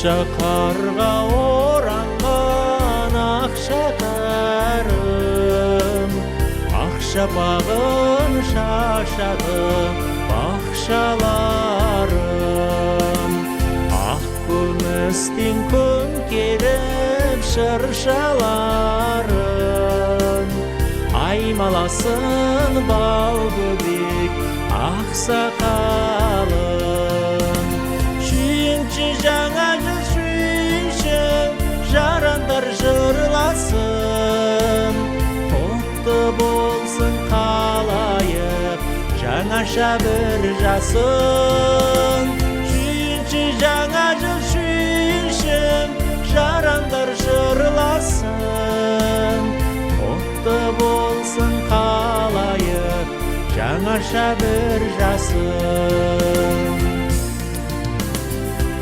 Ақша қарға оранған ақша кәрім, ақша бағын шашады бақшаларым. Ақ күмістен көмкеріп шыршаларым, аймаласын бал бөбек ақсақалым. Сүйінші жаңа жыл сүйінші, жарандар жырласын, құтты болсын қалайық жаңаша бір жасын. Сүйінші жаңа жыл сүйінші, жарандар жырласын, құтты болсын қалайық жаңаша бір жасын.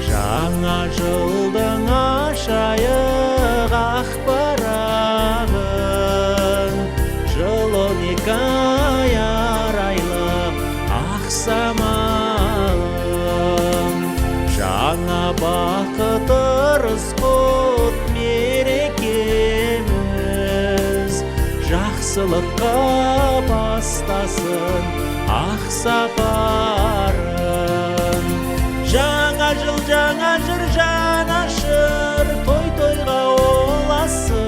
Жаңа жылдың ашайық ақ парағын, жыл 12 ай арайлы ақ самалым. Жаңа бақыт ырысқұт мерекеміз, жақсылыққа бастасын ақ сапарын. Жаңа жыл жаңа жыр жанашыр, той-тойға оласын,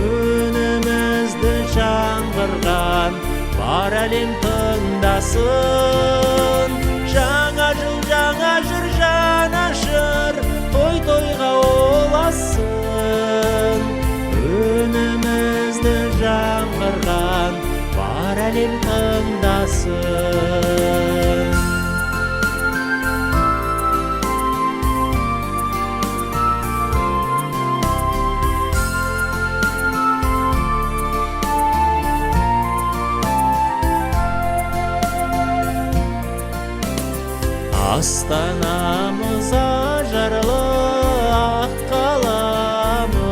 үнімізді жаңғырған бар әлем тыңдасын. Жаңа жыл жаңа жыр жанашыр, той-тойға оласын, үнімізді жаңғырған бар әлем тыңдасын. Астанамыз ажарлы ақ қаламыз,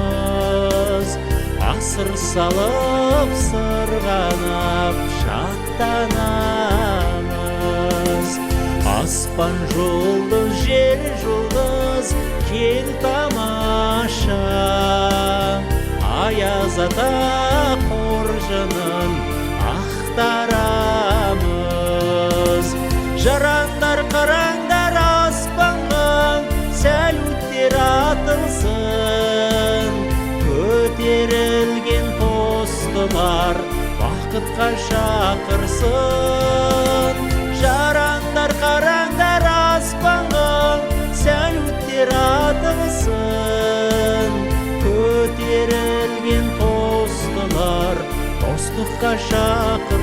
асыр салып сырғанап шаттанамыз. Аспан жұлдыз, жер жұлдыз, кең тамаша, аяз ата қоржынын ақтарамыз. Жарандар қараңдар аспанға, сәлуттер атылсын, көтерілген тостылар бақытқа шақырсын. Жарандар қараңдар аспанға, сәлуттер атылсын, көтерілген тостылар достыққа шақырсын.